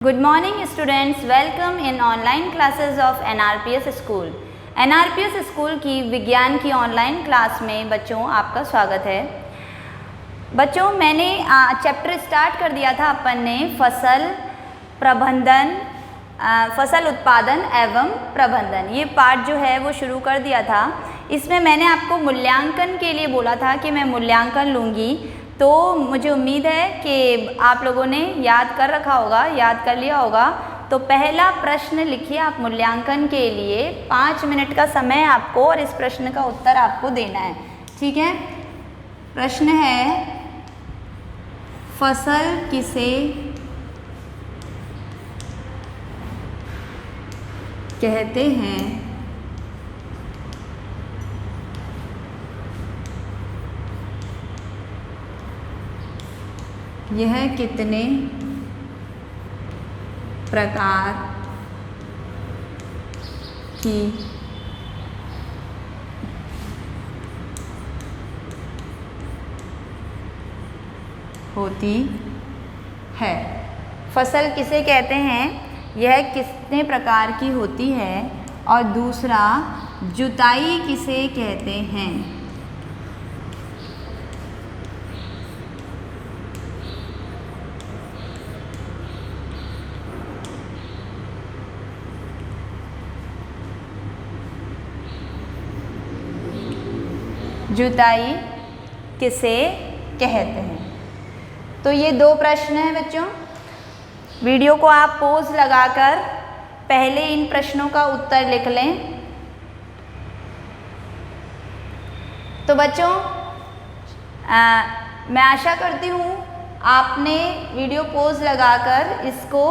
Good morning students, welcome in online classes of NRPS School. NRPS School की विज्ञान की online class में बच्चों आपका स्वागत है। बच्चों मैंने चैप्टर स्टार्ट कर दिया था अपन ने फसल प्रबंधन, फसल उत्पादन एवं प्रबंधन, ये पार्ट जो है वो शुरू कर दिया था। इसमें मैंने आपको मूल्यांकन के लिए बोला था कि मैं मूल्यांकन लूँगी, तो मुझे उम्मीद है कि आप लोगों ने याद कर रखा होगा, याद कर लिया होगा। तो पहला प्रश्न लिखिए आप मूल्यांकन के लिए, 5 मिनट का समय आपको और इस प्रश्न का उत्तर आपको देना है, ठीक है। प्रश्न है, फसल किसे कहते हैं? यह कितने प्रकार की होती है? फसल किसे कहते हैं, यह कितने प्रकार की होती है। और दूसरा, जुताई किसे कहते हैं? जुताई किसे कहते हैं? तो ये 2 प्रश्न हैं बच्चों। वीडियो को आप पॉज लगाकर पहले इन प्रश्नों का उत्तर लिख लें। तो बच्चों मैं आशा करती हूँ आपने वीडियो पॉज लगाकर इसको,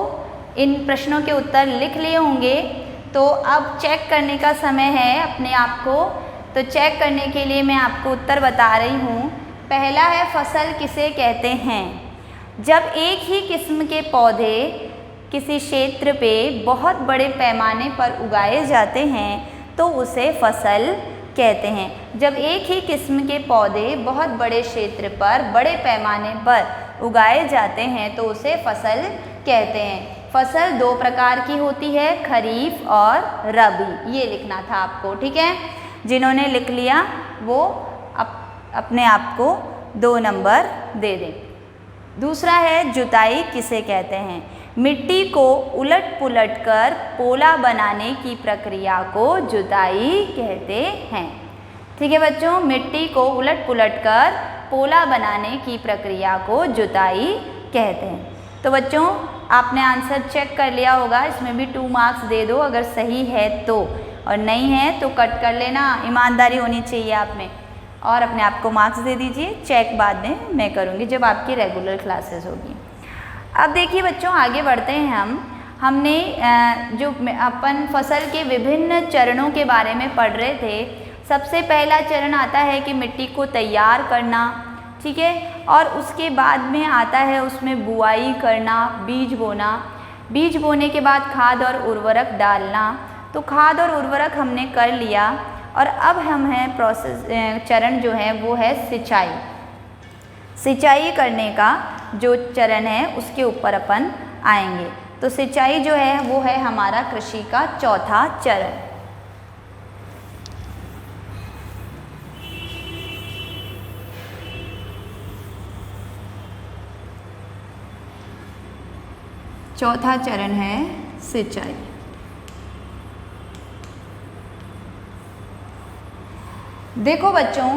इन प्रश्नों के उत्तर लिख लिए होंगे। तो अब चेक करने का समय है अपने आप को। तो चेक करने के लिए मैं आपको उत्तर बता रही हूँ। पहला है, फसल किसे कहते हैं? जब एक ही किस्म के पौधे किसी क्षेत्र पे बहुत बड़े पैमाने पर उगाए जाते हैं तो उसे फसल कहते हैं। जब एक ही किस्म के पौधे बहुत बड़े क्षेत्र पर बड़े पैमाने पर उगाए जाते हैं तो उसे फसल कहते हैं। फसल 2 प्रकार की होती है, खरीफ और रबी, ये लिखना था आपको, ठीक है। जिन्होंने लिख लिया वो अपने आप को 2 नंबर दे दें। दूसरा है, जुताई किसे कहते हैं? मिट्टी को उलट पुलट कर पोला बनाने की प्रक्रिया को जुताई कहते हैं, ठीक है बच्चों। मिट्टी को उलट पुलट कर पोला बनाने की प्रक्रिया को जुताई कहते हैं। तो बच्चों आपने आंसर चेक कर लिया होगा, इसमें भी 2 मार्क्स दे दो अगर सही है तो, और नहीं है तो कट कर लेना। ईमानदारी होनी चाहिए आप में, और अपने आप को मार्क्स दे दीजिए। चेक बाद में मैं करूँगी जब आपकी रेगुलर क्लासेस होगी। अब देखिए बच्चों, आगे बढ़ते हैं हमने जो अपन फसल के विभिन्न चरणों के बारे में पढ़ रहे थे। सबसे पहला चरण आता है कि मिट्टी को तैयार करना, ठीक है। और उसके बाद में आता है उसमें बुआई करना, बीज बोना। बीज बोने के बाद खाद और उर्वरक डालना। तो खाद और उर्वरक हमने कर लिया, और अब हम हैं चरण जो है वो है सिंचाई। सिंचाई करने का जो चरण है उसके ऊपर अपन आएंगे। तो सिंचाई जो है वो है हमारा कृषि का चौथा चरण। चौथा चरण है सिंचाई। देखो बच्चों,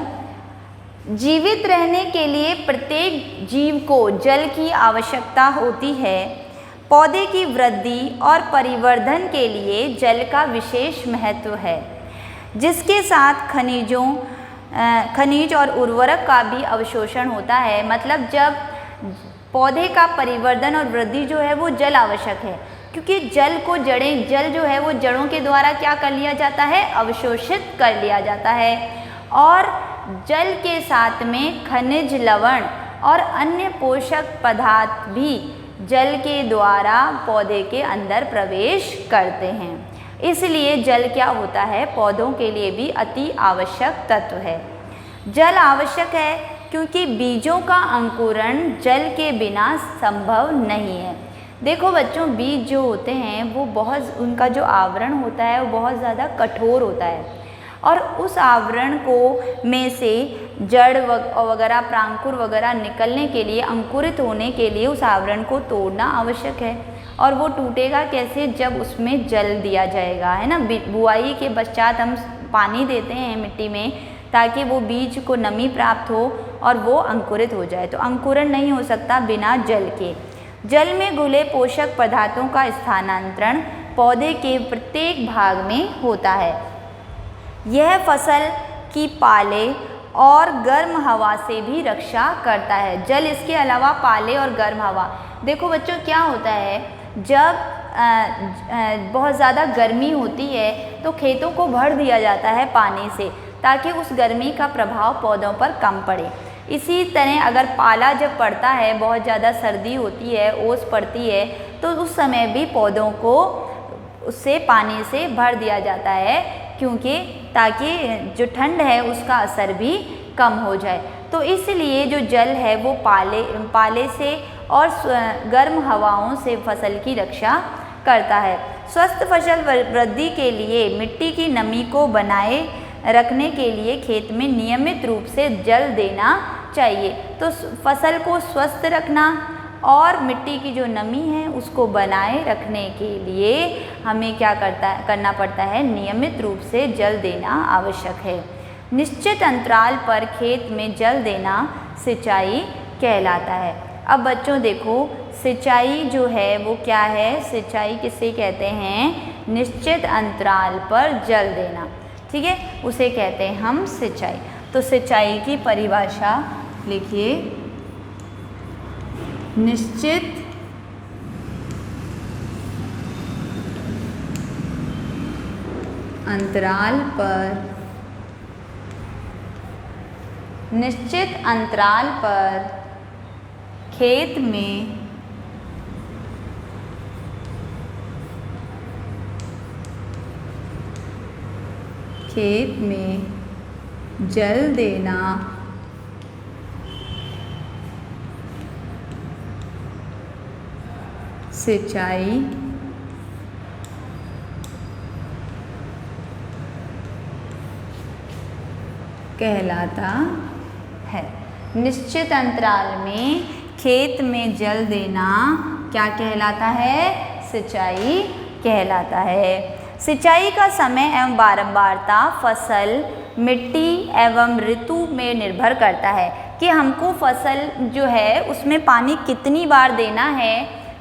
जीवित रहने के लिए प्रत्येक जीव को जल की आवश्यकता होती है। पौधे की वृद्धि और परिवर्धन के लिए जल का विशेष महत्व है, जिसके साथ खनिज और उर्वरक का भी अवशोषण होता है। मतलब जब पौधे का परिवर्धन और वृद्धि जो है वो जल आवश्यक है, क्योंकि जल जो है वो जड़ों के द्वारा क्या कर लिया जाता है, अवशोषित कर लिया जाता है। और जल के साथ में खनिज, लवण और अन्य पोषक पदार्थ भी जल के द्वारा पौधे के अंदर प्रवेश करते हैं। इसलिए जल क्या होता है, पौधों के लिए भी अति आवश्यक तत्व है। जल आवश्यक है क्योंकि बीजों का अंकुरण जल के बिना संभव नहीं है। देखो बच्चों, बीज जो होते हैं वो बहुत, उनका जो आवरण होता है वो बहुत ज़्यादा कठोर होता है और उस आवरण को में से जड़ वगैरह, प्रांकुर वगैरह निकलने के लिए, अंकुरित होने के लिए उस आवरण को तोड़ना आवश्यक है। और वो टूटेगा कैसे? जब उसमें जल दिया जाएगा, है ना। बुआई के पश्चात हम पानी देते हैं मिट्टी में ताकि वो बीज को नमी प्राप्त हो और वो अंकुरित हो जाए। तो अंकुरण नहीं हो सकता बिना जल के। जल में घुले पोषक पदार्थों का स्थानांतरण पौधे के प्रत्येक भाग में होता है। यह फसल की पाले और गर्म हवा से भी रक्षा करता है। जल, इसके अलावा पाले और गर्म हवा। देखो बच्चों, क्या होता है, जब बहुत ज़्यादा गर्मी होती है तो खेतों को भर दिया जाता है पानी से ताकि उस गर्मी का प्रभाव पौधों पर कम पड़े। इसी तरह अगर पाला जब पड़ता है, बहुत ज़्यादा सर्दी होती है, ओस पड़ती है, तो उस समय भी पौधों को उससे पानी से भर दिया जाता है, क्योंकि ताकि जो ठंड है उसका असर भी कम हो जाए। तो इसलिए जो जल है वो पाले से और गर्म हवाओं से फसल की रक्षा करता है। स्वस्थ फसल वृद्धि के लिए मिट्टी की नमी को बनाए रखने के लिए खेत में नियमित रूप से जल देना चाहिए। तो फसल को स्वस्थ रखना और मिट्टी की जो नमी है उसको बनाए रखने के लिए हमें क्या करना पड़ता है? नियमित रूप से जल देना आवश्यक है। निश्चित अंतराल पर खेत में जल देना सिंचाई कहलाता है। अब बच्चों देखो, सिंचाई जो है वो क्या है? सिंचाई किसे कहते हैं? निश्चित अंतराल पर जल देना, ठीक है, उसे कहते हैं हम सिंचाई। तो सिंचाई की परिभाषा लिखिए, निश्चित अंतराल पर, निश्चित अंतराल पर खेत में जल देना सिंचाई कहलाता है। निश्चित अंतराल में खेत में जल देना क्या कहलाता है? सिंचाई कहलाता है। सिंचाई का समय एवं बारंबारता फसल, मिट्टी एवं ऋतु में निर्भर करता है कि हमको फसल जो है उसमें पानी कितनी बार देना है,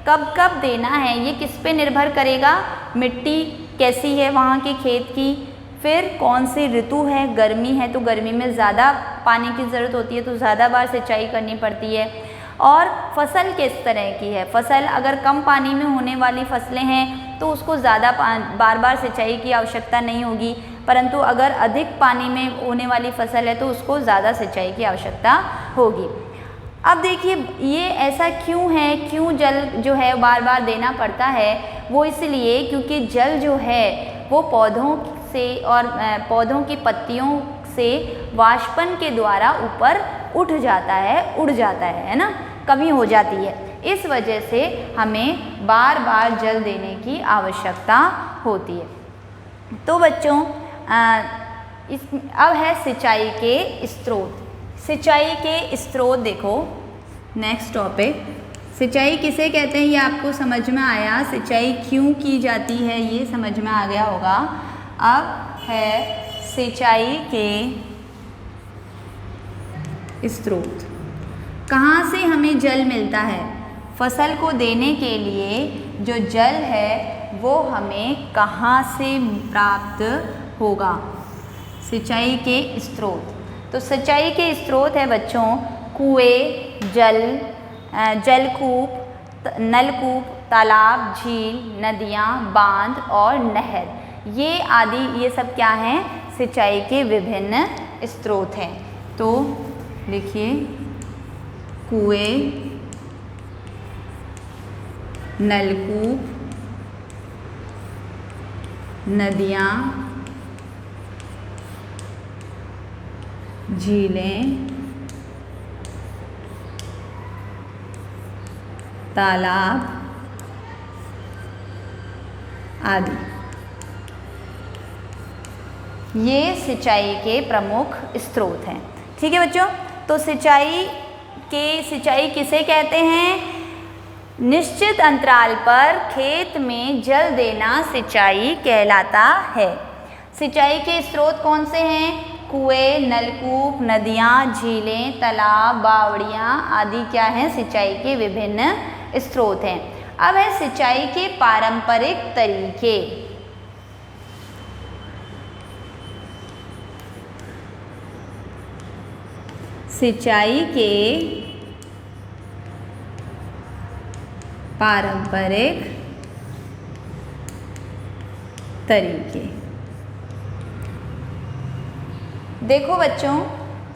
कब कब देना है, ये किस पे निर्भर करेगा? मिट्टी कैसी है वहाँ के खेत की, फिर कौन सी ऋतु है, गर्मी है तो गर्मी में ज़्यादा पानी की ज़रूरत होती है तो ज़्यादा बार सिंचाई करनी पड़ती है, और फसल किस तरह की है। फसल अगर कम पानी में होने वाली फसलें हैं तो उसको ज़्यादा बार बार सिंचाई की आवश्यकता नहीं होगी, परंतु अगर अधिक पानी में होने वाली फसल है तो उसको ज़्यादा सिंचाई की आवश्यकता होगी। अब देखिए ये ऐसा क्यों है, क्यों जल जो है बार बार देना पड़ता है? वो इसलिए क्योंकि जल जो है वो पौधों से और पौधों की पत्तियों से वाष्पन के द्वारा ऊपर उठ जाता है, उड़ जाता है ना, कमी हो जाती है। इस वजह से हमें बार बार जल देने की आवश्यकता होती है। तो बच्चों अब है सिंचाई के स्रोत। सिंचाई के स्रोत देखो, नेक्स्ट टॉपिक, सिंचाई किसे कहते हैं ये आपको समझ में आया। सिंचाई क्यों की जाती है ये समझ में आ गया होगा। अब है सिंचाई के स्रोत। कहाँ से हमें जल मिलता है? फसल को देने के लिए जो जल है वो हमें कहाँ से प्राप्त होगा? सिंचाई के स्रोत। तो सिंचाई के स्रोत है बच्चों कुएं, जलकूप, नलकूप, तालाब, झील, नदियाँ, बांध और नहर, ये आदि ये सब क्या हैं? सिंचाई के विभिन्न स्रोत हैं। तो लिखिए कुएं, नलकूप, नदियाँ, झीलें, तालाब आदि। ये सिंचाई के प्रमुख स्रोत हैं। ठीक है बच्चों, तो सिंचाई किसे कहते हैं? निश्चित अंतराल पर खेत में जल देना सिंचाई कहलाता है। सिंचाई के स्रोत कौन से हैं? कुएं, नलकूप, नदियाँ, झीलें, तालाब, बावड़ियाँ आदि क्या हैं? सिंचाई के विभिन्न स्रोत हैं। अब है सिंचाई के पारंपरिक तरीके। सिंचाई के पारंपरिक तरीके। देखो बच्चों,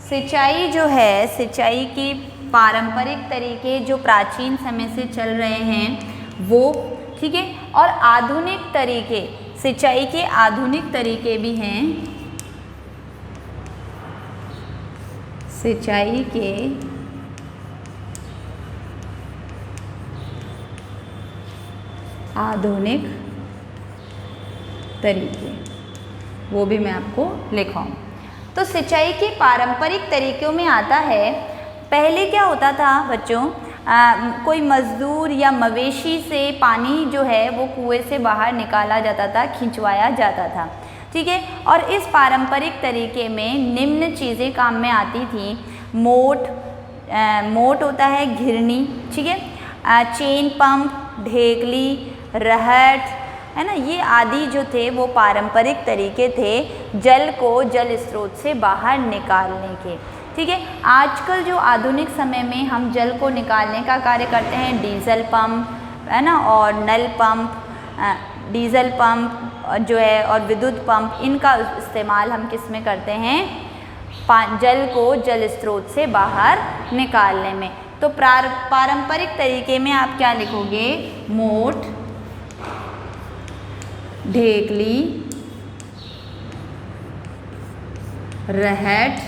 सिंचाई जो है, सिंचाई की पारंपरिक तरीके जो प्राचीन समय से चल रहे हैं वो, ठीक है, और आधुनिक तरीके, सिंचाई के आधुनिक तरीके भी हैं। सिंचाई के आधुनिक तरीके, वो भी मैं आपको लिखाऊं। तो सिंचाई के पारंपरिक तरीकों में आता है, पहले क्या होता था बच्चों, कोई मजदूर या मवेशी से पानी जो है वो कुएं से बाहर निकाला जाता था, खिंचवाया जाता था। ठीक है, और इस पारंपरिक तरीके में निम्न चीज़ें काम में आती थी। मोट होता है घिरनी, ठीक है, चेन पंप, ढेकली, रहट, है ना, ये आदि जो थे वो पारंपरिक तरीके थे जल को जल स्रोत से बाहर निकालने के। ठीक है, आजकल जो आधुनिक समय में हम जल को निकालने का कार्य करते हैं, डीजल पंप, है ना, और नल पंप, डीजल पंप जो है और विद्युत पंप, इनका इस्तेमाल हम किस में करते हैं? जल को जल स्रोत से बाहर निकालने में। तो पारंपरिक तरीके में आप क्या लिखोगे? मोट, ढेकली, रहट,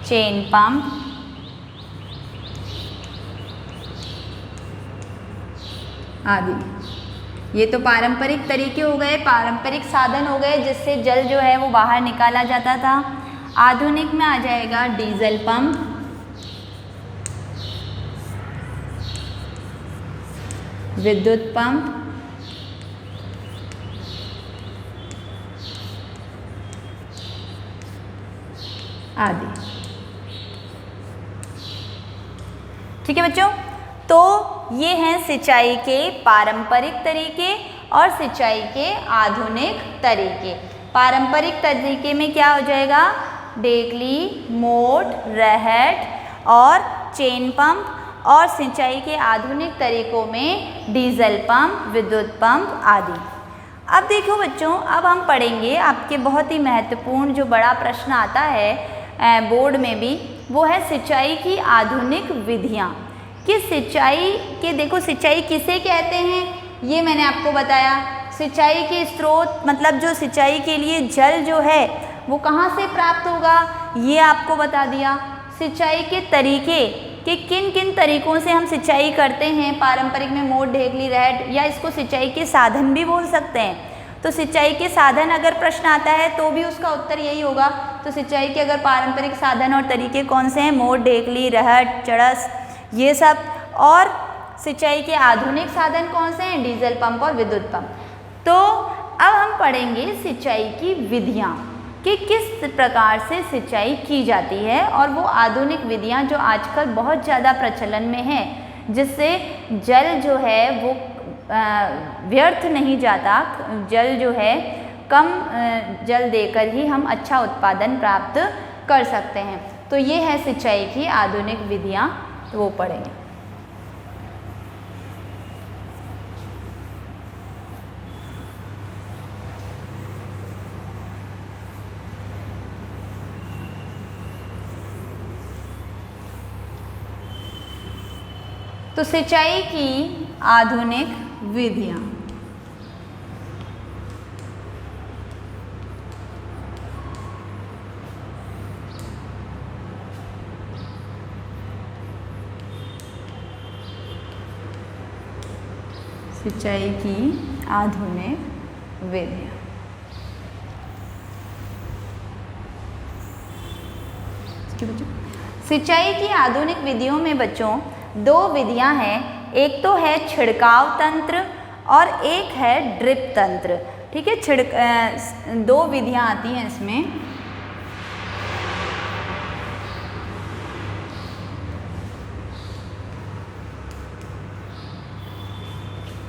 चेन पंप, आदि। ये तो पारंपरिक तरीके हो गए, पारंपरिक साधन हो गए जिससे जल जो है वो बाहर निकाला जाता था। आधुनिक में आ जाएगा डीजल पंप, विद्युत पंप, आदि। ठीक है बच्चों, तो ये हैं सिंचाई के पारंपरिक तरीके और सिंचाई के आधुनिक तरीके। पारंपरिक तरीके में क्या हो जाएगा? ढेकली, मोट, रहट और चेन पंप, और सिंचाई के आधुनिक तरीकों में डीजल पंप, विद्युत पंप आदि। अब देखो बच्चों, अब हम पढ़ेंगे आपके बहुत ही महत्वपूर्ण जो बड़ा प्रश्न आता है बोर्ड में भी, वो है सिंचाई की आधुनिक विधियाँ। कि सिंचाई के, देखो सिंचाई किसे कहते हैं ये मैंने आपको बताया। सिंचाई के स्रोत मतलब जो सिंचाई के लिए जल जो है वो कहाँ से प्राप्त होगा ये आपको बता दिया। सिंचाई के तरीके कि किन किन तरीकों से हम सिंचाई करते हैं, पारंपरिक में मोट, ढेकली, रहट, या इसको सिंचाई के साधन भी बोल सकते हैं। तो सिंचाई के साधन अगर प्रश्न आता है तो भी उसका उत्तर यही होगा। तो सिंचाई के अगर पारंपरिक साधन और तरीके कौन से हैं? मोट, ढेकली, रहट, चड़स, ये सब। और सिंचाई के आधुनिक साधन कौन से हैं? डीजल पंप और विद्युत पंप। तो अब हम पढ़ेंगे सिंचाई की विधियाँ कि किस प्रकार से सिंचाई की जाती है, और वो आधुनिक विधियाँ जो आजकल बहुत ज़्यादा प्रचलन में हैं, जिससे जल जो है वो व्यर्थ नहीं जाता, जल जो है कम जल देकर ही हम अच्छा उत्पादन प्राप्त कर सकते हैं। तो ये है सिंचाई की आधुनिक विधियाँ, तो वो पढ़ेंगे। तो सिंचाई की आधुनिक विधियाँ। सिंचाई की आधुनिक विधियाँ। सिंचाई की आधुनिक विधियों में बच्चों दो विधियां हैं, एक तो है छिड़काव तंत्र और एक है ड्रिप तंत्र। ठीक है, दो विधियां आती हैं इसमें।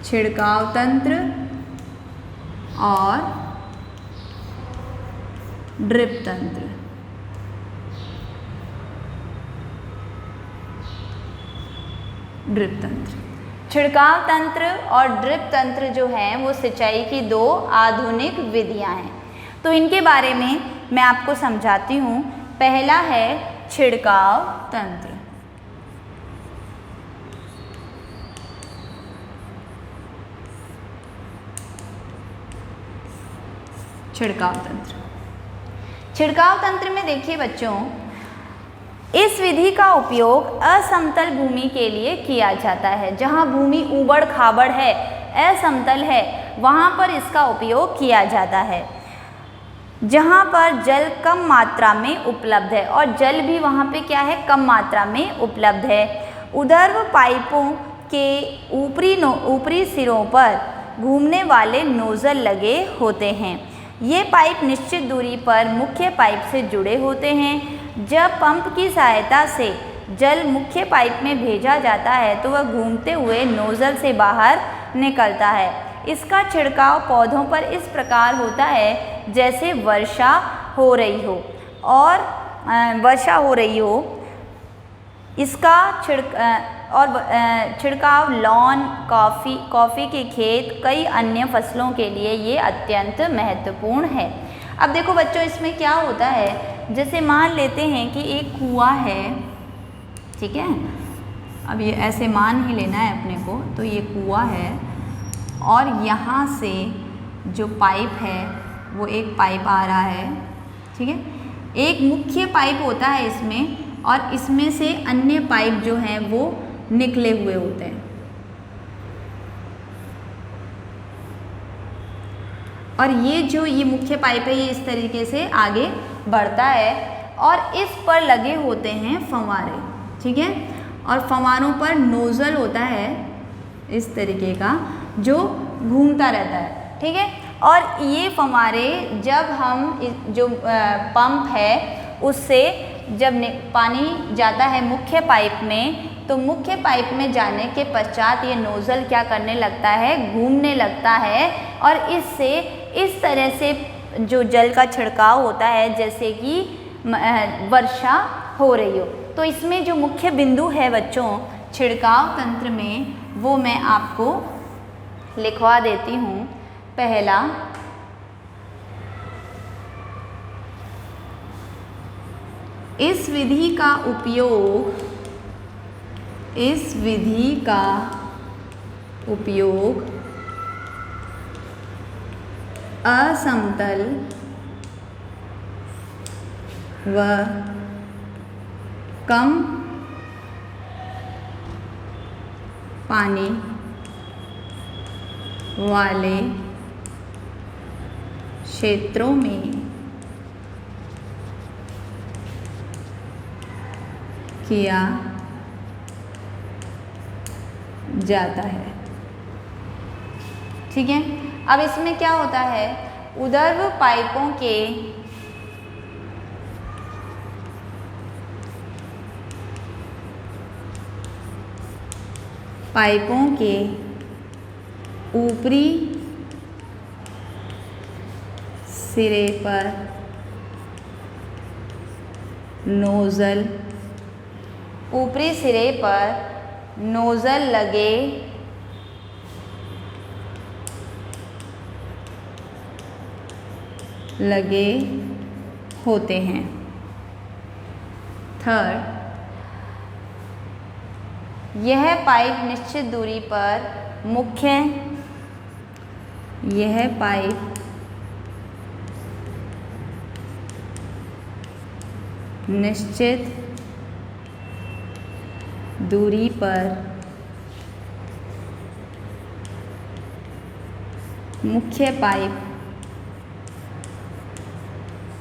छिड़काव तंत्र और ड्रिप तंत्र। ड्रिप तंत्र, छिड़काव तंत्र और ड्रिप तंत्र जो हैं वो सिंचाई की दो आधुनिक विधियां हैं। तो इनके बारे में मैं आपको समझाती हूँ। पहला है छिड़काव तंत्र। छिड़काव तंत्र, छिड़काव तंत्र में देखिए बच्चों, इस विधि का उपयोग असमतल भूमि के लिए किया जाता है। जहाँ भूमि ऊबड़ खाबड़ है, असमतल है, वहाँ पर इसका उपयोग किया जाता है। जहाँ पर जल कम मात्रा में उपलब्ध है, और जल भी वहाँ पे क्या है, कम मात्रा में उपलब्ध है। ऊर्ध्व पाइपों के ऊपरी सिरों पर घूमने वाले नोजल लगे होते हैं। ये पाइप निश्चित दूरी पर मुख्य पाइप से जुड़े होते हैं। जब पंप की सहायता से जल मुख्य पाइप में भेजा जाता है तो वह घूमते हुए नोजल से बाहर निकलता है। इसका छिड़काव पौधों पर इस प्रकार होता है जैसे वर्षा हो रही हो, और वर्षा हो रही हो। इसका छिड़काव लॉन, कॉफ़ी के खेत, कई अन्य फसलों के लिए ये अत्यंत महत्वपूर्ण है। अब देखो बच्चों, इसमें क्या होता है, जैसे मान लेते हैं कि एक कुआं है, ठीक है, अब ये ऐसे मान ही लेना है अपने को। तो ये कुआं है और यहाँ से जो पाइप है वो एक पाइप आ रहा है, ठीक है। एक मुख्य पाइप होता है इसमें, और इसमें से अन्य पाइप जो हैं वो निकले हुए होते हैं। और ये मुख्य पाइप है, ये इस तरीके से आगे बढ़ता है और इस पर लगे होते हैं फंवारे, ठीक है। और फंवारों पर नोजल होता है इस तरीके का जो घूमता रहता है, ठीक है। और ये फंवारे जब हम जो पंप है उससे जब पानी जाता है मुख्य पाइप में, तो मुख्य पाइप में जाने के पश्चात ये नोज़ल क्या करने लगता है, घूमने लगता है, और इससे इस तरह से जो जल का छिड़काव होता है जैसे कि वर्षा हो रही हो। तो इसमें जो मुख्य बिंदु है बच्चों छिड़काव तंत्र में, वो मैं आपको लिखवा देती हूँ। पहला, इस विधि का उपयोग असमतल व कम पानी वाले क्षेत्रों में किया जाता है, ठीक है। अब इसमें क्या होता है, ऊर्ध्व पाइपों के ऊपरी सिरे पर नोजल, ऊपरी सिरे पर नोजल लगे होते हैं। थर्ड, यह पाइप निश्चित दूरी पर निश्चित दूरी पर मुख्य पाइप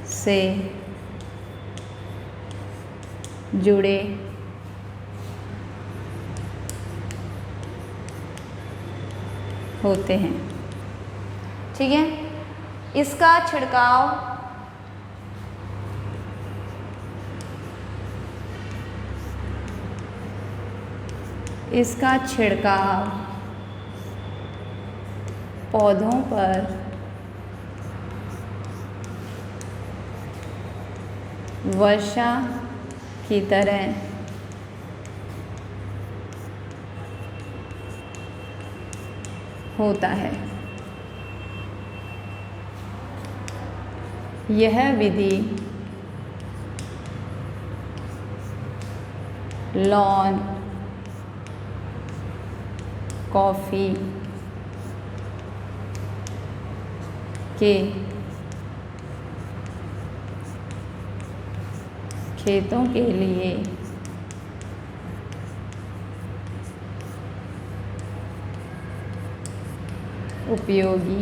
से जुड़े होते हैं। ठीक है, इसका छिड़काव पौधों पर वर्षा की तरह होता है। यह विधि लॉन, कॉफ़ी के खेतों के लिए उपयोगी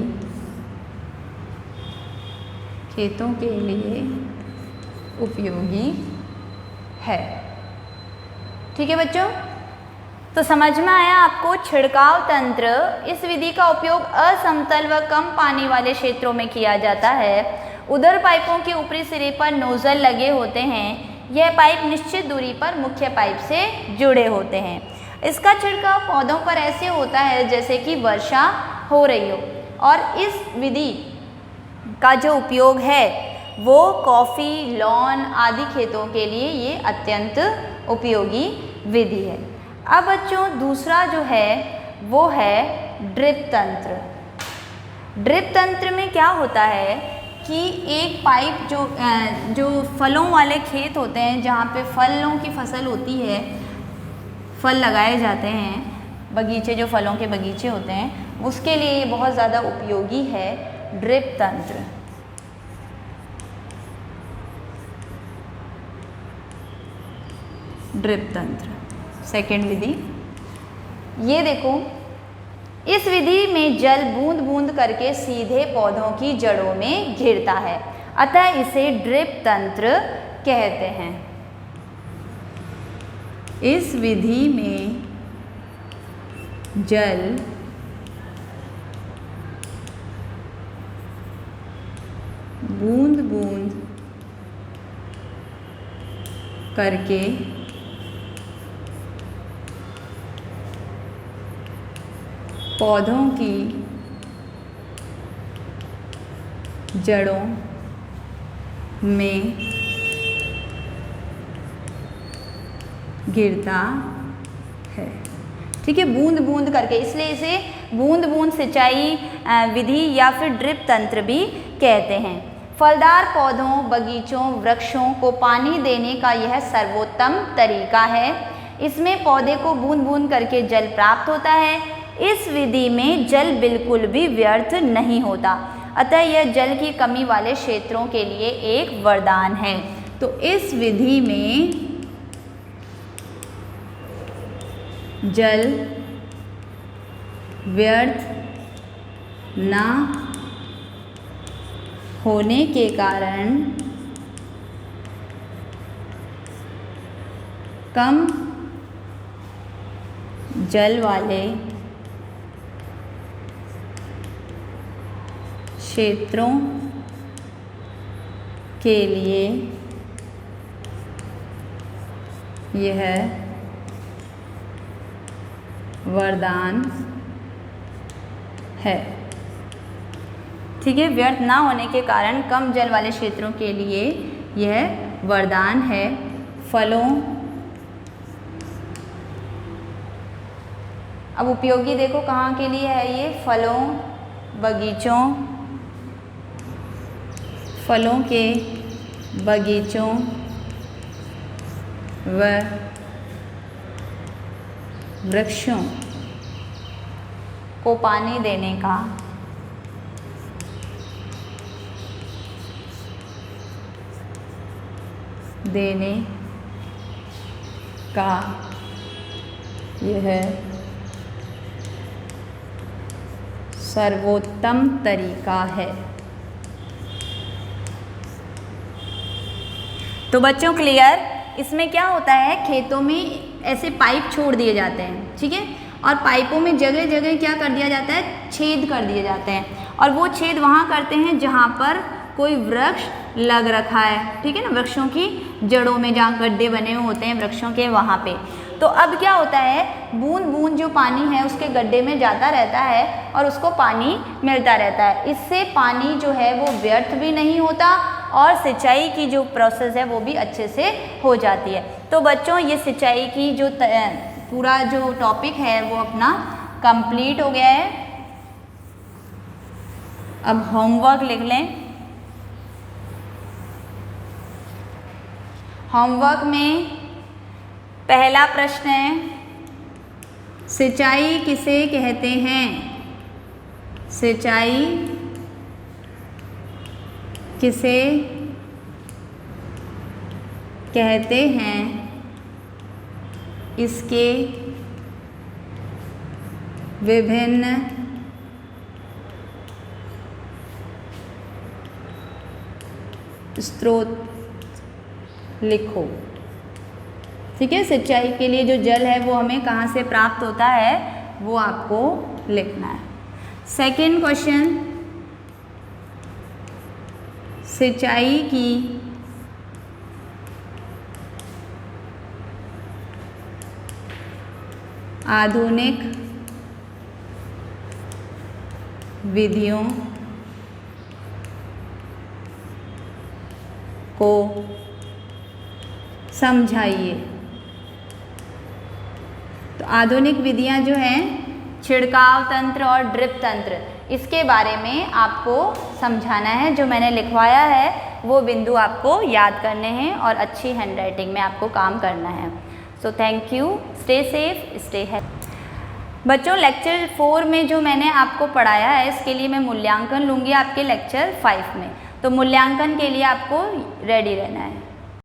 है। ठीक है बच्चों, तो समझ में आया आपको छिड़काव तंत्र। इस विधि का उपयोग असमतल व कम पानी वाले क्षेत्रों में किया जाता है। उधर पाइपों के ऊपरी सिरे पर नोजल लगे होते हैं। यह पाइप निश्चित दूरी पर मुख्य पाइप से जुड़े होते हैं। इसका छिड़काव पौधों पर ऐसे होता है जैसे कि वर्षा हो रही हो। और इस विधि का जो उपयोग है वो कॉफ़ी, लॉन आदि खेतों के लिए ये अत्यंत उपयोगी विधि है। अब बच्चों दूसरा जो है वो है ड्रिप तंत्र। ड्रिप तंत्र में क्या होता है कि एक पाइप जो फलों वाले खेत होते हैं, जहाँ पे फलों की फसल होती है, फल लगाए जाते हैं, बगीचे जो फलों के बगीचे होते हैं, उसके लिए ये बहुत ज़्यादा उपयोगी है ड्रिप तंत्र। ड्रिप तंत्र सेकेंड विधि, ये देखो, इस विधि में जल बूंद बूंद करके सीधे पौधों की जड़ों में गिरता है, अतः इसे ड्रिप तंत्र कहते हैं। इस विधि में जल बूंद बूंद करके पौधों की जड़ों में गिरता है। ठीक है, बूंद बूंद करके, इसलिए इसे बूंद बूंद सिंचाई विधि या फिर ड्रिप तंत्र भी कहते हैं। फलदार पौधों, बगीचों, वृक्षों को पानी देने का यह सर्वोत्तम तरीका है। इसमें पौधे को बूंद बूंद करके जल प्राप्त होता है। इस विधि में जल बिल्कुल भी व्यर्थ नहीं होता, अतः यह जल की कमी वाले क्षेत्रों के लिए एक वरदान है। तो इस विधि में जल व्यर्थ ना होने के कारण कम जल वाले क्षेत्रों के लिए यह वरदान है। ठीक है, व्यर्थ ना होने के कारण कम जल वाले क्षेत्रों के लिए यह वरदान है। फलों, अब उपयोगी देखो कहाँ के लिए है ये, फलों, बगीचों, फलों के बगीचों व वृक्षों को पानी देने का यह सर्वोत्तम तरीका है। तो बच्चों क्लियर, इसमें क्या होता है, खेतों में ऐसे पाइप छोड़ दिए जाते हैं, ठीक है, और पाइपों में जगह जगह क्या कर दिया जाता है, छेद कर दिए जाते हैं, और वो छेद वहाँ करते हैं जहाँ पर कोई वृक्ष लग रखा है, ठीक है ना, वृक्षों की जड़ों में जहाँ गड्ढे बने हुए होते हैं वृक्षों के वहाँ पे। तो अब क्या होता है, बूंद बूंद जो पानी है उसके गड्ढे में जाता रहता है और उसको पानी मिलता रहता है। इससे पानी जो है वो व्यर्थ भी नहीं होता और सिंचाई की जो प्रोसेस है वो भी अच्छे से हो जाती है। तो बच्चों ये सिंचाई की जो पूरा जो टॉपिक है वो अपना कंप्लीट हो गया है। अब होमवर्क लिख लें। होमवर्क में पहला प्रश्न है, सिंचाई किसे कहते हैं? सिंचाई किसे कहते हैं? इसके विभिन्न स्रोत लिखो। ठीक है, सिंचाई के लिए जो जल है वो हमें कहाँ से प्राप्त होता है वो आपको लिखना है। सेकंड क्वेश्चन, सिंचाई की आधुनिक विधियों को समझाइए। तो आधुनिक विधियां जो हैं, छिड़काव तंत्र और ड्रिप तंत्र, इसके बारे में आपको समझाना है। जो मैंने लिखवाया है वो बिंदु आपको याद करने हैं और अच्छी हैंडराइटिंग में आपको काम करना है। So thank you, stay safe, stay healthy. बच्चों लेक्चर 4 में जो मैंने आपको पढ़ाया है इसके लिए मैं मूल्यांकन लूँगी आपके लेक्चर 5 में। तो मूल्यांकन के लिए आपको रेडी रहना है।